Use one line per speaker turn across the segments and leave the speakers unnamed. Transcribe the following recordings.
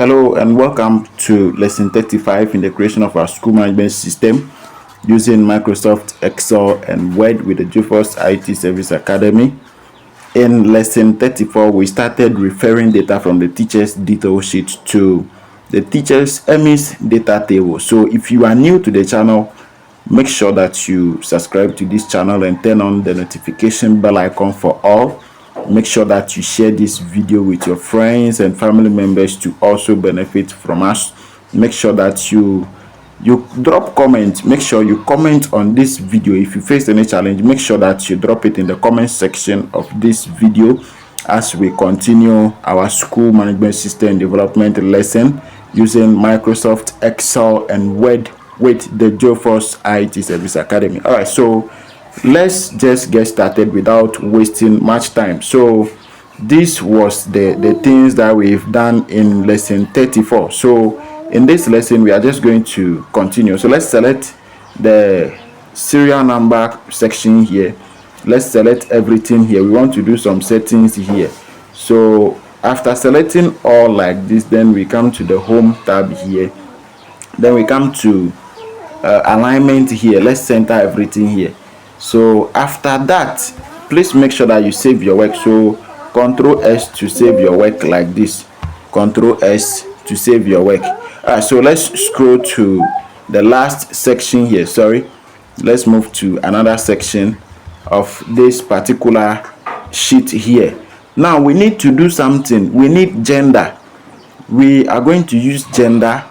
Hello and welcome to lesson 35 in the creation of our school management system using Microsoft Excel and Word with the GeForce IT Service Academy. In lesson 34, we started referring data from the teacher's detail sheet to the teacher's Emis data table. So if you are new to the channel, make sure that you subscribe to this channel and turn on the notification bell icon for all. Make sure that you share this video with your friends and family members to also benefit from us. Make sure that you drop comments. Make sure you comment on this video. If you face any challenge, make sure that you drop it in the comment section of this video as we continue our school management system development lesson using Microsoft Excel and Word with the GeForce IT Service Academy. All right, so let's just get started without wasting much time. So this was the things that we've done in lesson 34. So in this lesson we are just going to continue. So let's select the serial number section here. Let's select everything here. We want to do some settings here. So after selecting all like this, then we come to the home tab here. Then we come to alignment here. Let's center everything here. So after that, please make sure that you save your work. So Ctrl S to save your work like this. Ctrl S to save your work. So let's scroll to the last section here. Let's move to another section of this particular sheet here. Now we need to do something. We need gender. We are going to use gender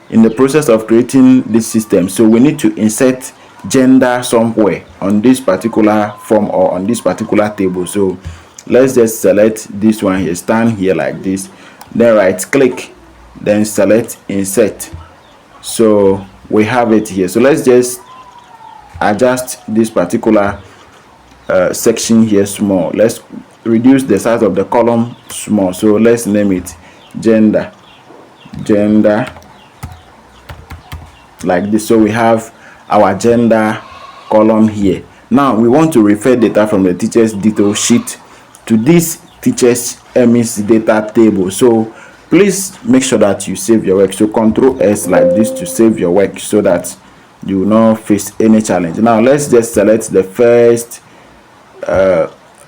in the process of creating this system. So we need to insert gender somewhere on this particular form or on this particular table. So let's just select this one here, stand here like this, then right click, then select insert. So we have it here. So let's just adjust this particular section here small. Let's reduce the size of the column small. So let's name it gender like this. So we have our gender column here. Now we want to refer data from the teacher's detail sheet to this teacher's Emis data table. So please make sure that you save your work. So Ctrl S like this to save your work so that you will not face any challenge. Now let's just select the first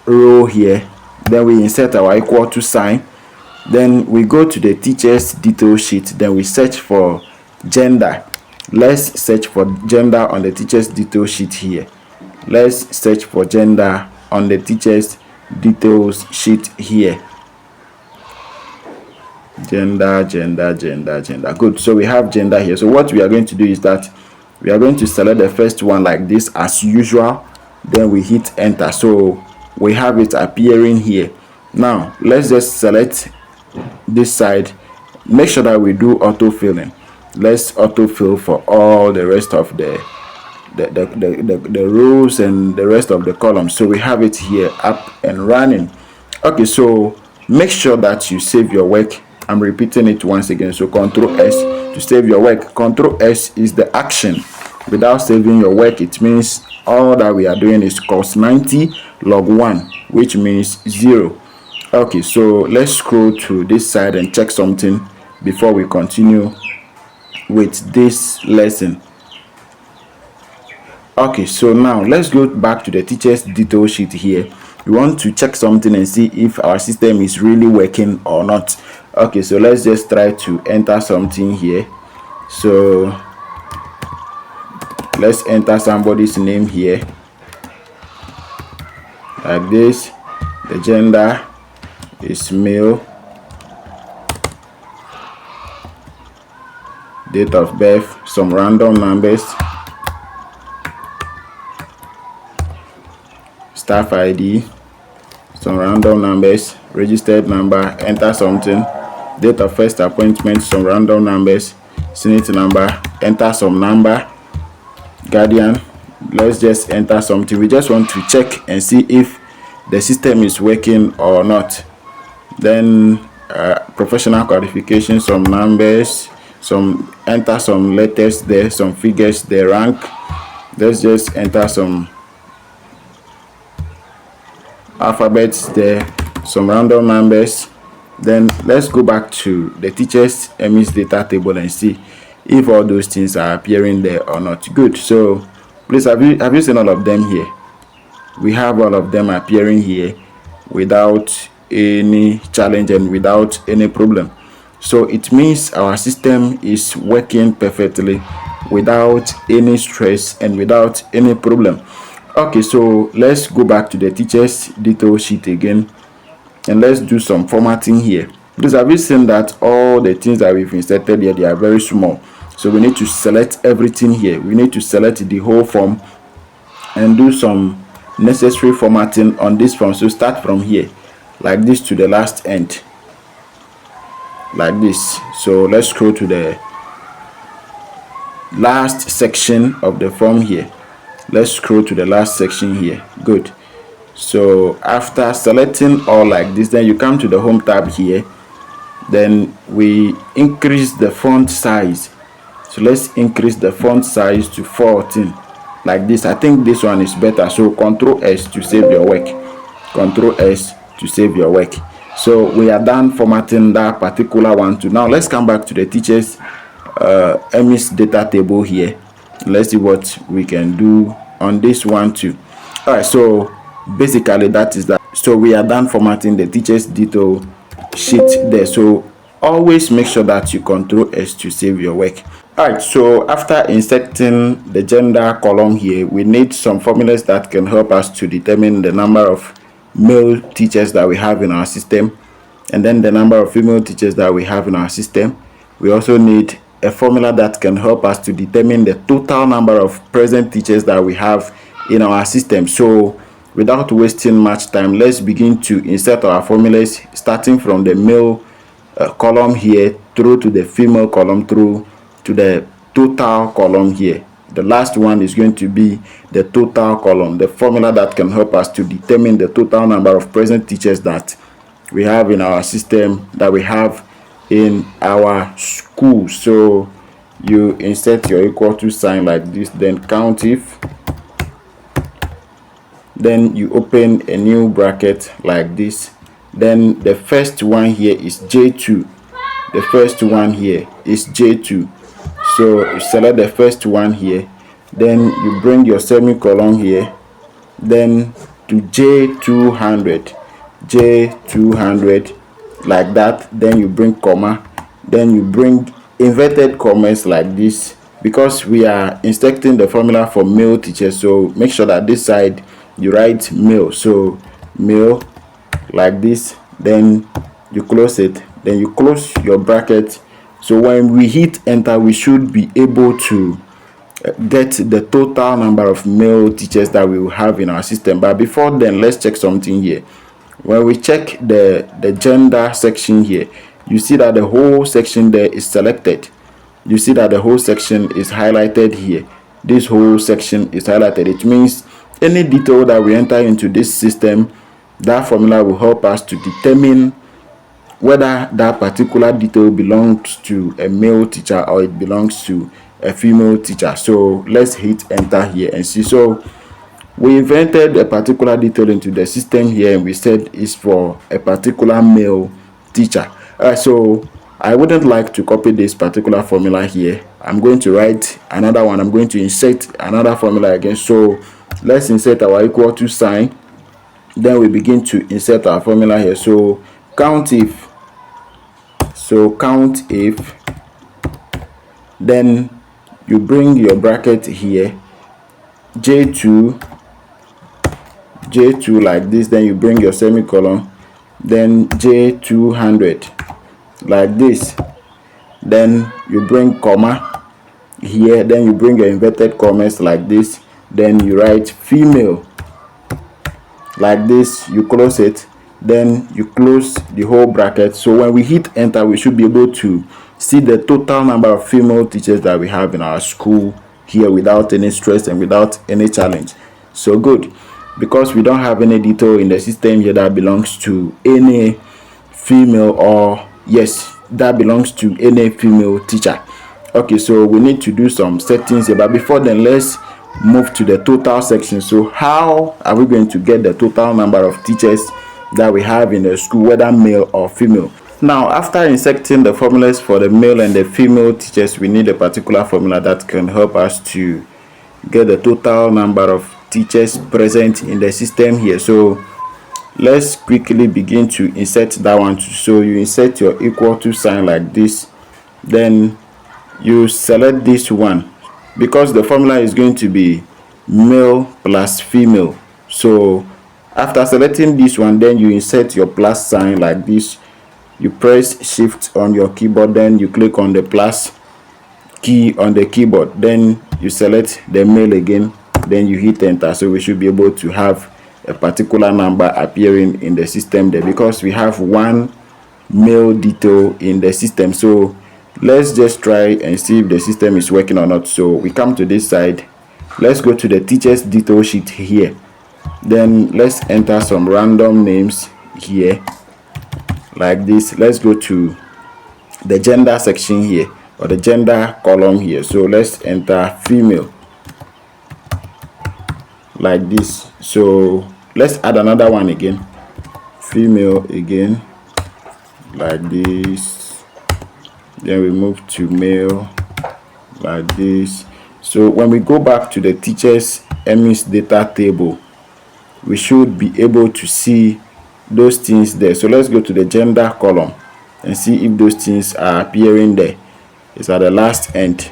row here. Then we insert our equal to sign. Then we go to the teacher's detail sheet. Then we search for gender. Let's search for gender on the teacher's detail sheet here. Let's search for gender on the teacher's details sheet here. Gender. Good. So we have gender here. So what we are going to do is that we are going to select the first one like this as usual. Then we hit enter. So we have it appearing here. Now let's just select this side. Make sure that we do auto filling. Let's autofill for all the rest of the rows and the rest of the columns. So we have it here up and running. Okay, so make sure that you save your work. I'm repeating it once again. So Ctrl S to save your work. Ctrl S is the action. Without saving your work, it means all that we are doing is cos 90 log 1, which means 0. Okay, so let's scroll to this side and check something before we continue with this lesson. Okay, so now let's go back to the teacher's detail sheet here. We want to check something and see if our system is really working or not. Okay, so let's just try to enter something here. So let's enter somebody's name here like this. The gender is male. Date of birth, some random numbers, staff ID, some random numbers, registered number, enter something, date of first appointment, some random numbers, senate number, enter some number, guardian. Let's just enter something. We just want to check and see if the system is working or not. Then professional qualifications, some numbers, enter some letters there, some figures, the rank. Let's just enter some alphabets there, some random numbers, Then let's go back to the teachers Emis data table and see if all those things are appearing there or not. Good. So please, have you seen all of them here? We have all of them appearing here without any challenge and without any problem. So it means our system is working perfectly without any stress and without any problem. Okay, so let's go back to the teachers detail sheet again and let's do some formatting here. Because have you seen that all the things that we've inserted here, they are very small. So we need to select everything here. We need to select the whole form and do some necessary formatting on this form. So start from here like this to the last end like this. So let's scroll to the last section of the form here. Let's scroll to the last section here. Good. So after selecting all like this, then you come to the home tab here. Then we increase the font size. So let's increase the font size to 14 like this. I think this one is better. So Control S to save your work. Control S to save your work. So we are done formatting that particular one too. Now let's come back to the teachers Emis data table here. Let's see what we can do on this one too. All right, so basically that is that. So we are done formatting the teachers detail sheet there. So always make sure that you Control S to save your work. All right, so after inserting the gender column here, we need some formulas that can help us to determine the number of male teachers that we have in our system and then the number of female teachers that we have in our system. We also need a formula that can help us to determine the total number of present teachers that we have in our system. So without wasting much time, let's begin to insert our formulas starting from the male column here through to the female column through to the total column here. The last one is going to be the total column, the formula that can help us to determine the total number of present teachers that we have in our system, that we have in our school. So you insert your equal to sign like this, then count if, then you open a new bracket like this. Then the first one here is J2. The first one here is J2. So you select the first one here, then you bring your semicolon here, then to J200 like that, then you bring comma, then you bring inverted commas like this, because we are instructing the formula for male teachers. So make sure that this side you write male, so male like this, then you close it, then you close your bracket. So when we hit enter, we should be able to get the total number of male teachers that we will have in our system. But before then, let's check something here. When we check the gender section here, you see that the whole section there is selected. You see that the whole section is highlighted here. This whole section is highlighted. It means any detail that we enter into this system, that formula will help us to determine whether that particular detail belongs to a male teacher or it belongs to a female teacher. So let's hit enter here and see. So we invented a particular detail into the system here and we said it's for a particular male teacher. So I wouldn't like to copy this particular formula here. I'm going to write another one. I'm going to insert another formula again. So let's insert our equal to sign. Then we begin to insert our formula here. So count if. So count if, then you bring your bracket here, J2 like this, then you bring your semicolon, then J200 like this, then you bring comma here, then you bring your inverted commas like this, then you write female like this, you close it, then you close the whole bracket. So when we hit enter, we should be able to see the total number of female teachers that we have in our school here without any stress and without any challenge. So good, because we don't have any detail in the system here that belongs to any female, or yes, that belongs to any female teacher. Okay, so we need to do some settings here, but before then, let's move to the total section. So how are we going to get the total number of teachers that we have in the school, whether male or female? Now, after inserting the formulas for the male and the female teachers, we need a particular formula that can help us to get the total number of teachers present in the system here. So let's quickly begin to insert that one. So you insert your equal to sign like this, then you select this one because the formula is going to be male plus female. So after selecting this one, then you insert your plus sign like this. You press shift on your keyboard, then you click on the plus key on the keyboard, then you select the male again, then you hit enter. So we should be able to have a particular number appearing in the system there because we have one male detail in the system. So let's just try and see if the system is working or not. So we come to this side, let's go to the teachers detail sheet here, then let's enter some random names here like this. Let's go to the gender section here, or the gender column here. So let's enter female like this. So let's add another one again, female again like this, then we move to male like this. So when we go back to the teachers Emis data table, we should be able to see those things there. So let's go to the gender column and see if those things are appearing there. It's at the last end.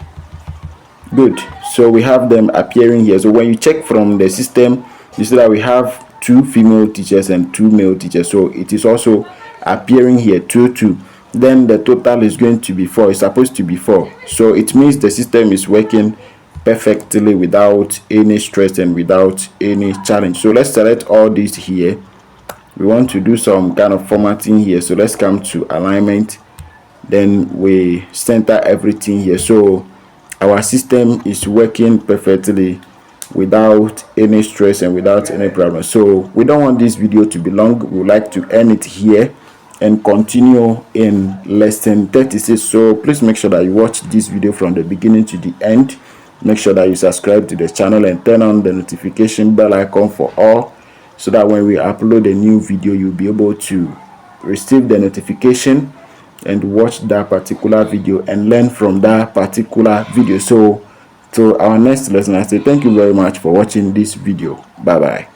Good. So we have them appearing here. So when you check from the system, you see that we have 2 female teachers and 2 male teachers. So it is also appearing here 2. Then the total is going to be 4. It's supposed to be 4. So it means the system is working perfectly without any stress and without any challenge. So let's select all these here. We want to do some kind of formatting here. So let's come to alignment, then we center everything here. So our system is working perfectly without any stress and without any problem. So we don't want this video to be long. We would like to end it here and continue in lesson 36. So please make sure that you watch this video from the beginning to the end. Make sure that you subscribe to the channel and turn on the notification bell icon for all, so that when we upload a new video, you'll be able to receive the notification and watch that particular video and learn from that particular video. So till our next lesson, I say thank you very much for watching this video. Bye bye.